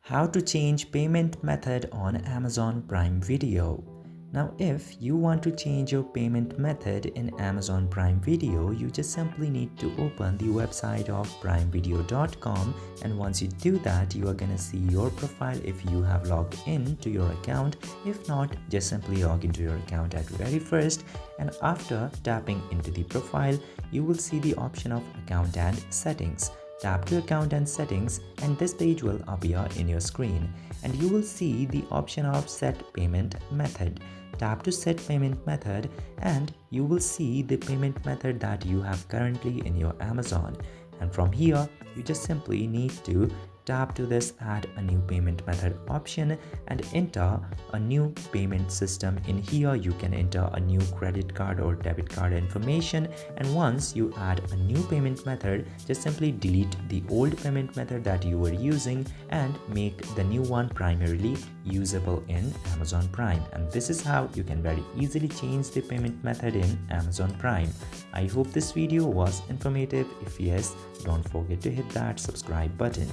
How to change payment method on Amazon Prime Video. Now, if you want to change your payment method in Amazon Prime Video, you just simply need to open the website of primevideo.com, and once you do that, you are gonna see your profile if you have logged in to your account. If not, just simply log into your account at very first, and after tapping into the profile, you will see the option of account and settings. Tap to account and settings and this page will appear in your screen, and you will see the option of set payment method. Tap to set payment method and you will see the payment method that you have currently in your Amazon, and from here you just simply need to tap to this add a new payment method option and enter a new payment system. In here you can enter a new credit card or debit card information, and once you add a new payment method, just simply delete the old payment method that you were using and make the new one primarily usable in Amazon Prime. And this is how you can very easily change the payment method in Amazon Prime. I hope this video was informative. If yes, don't forget to hit that subscribe button.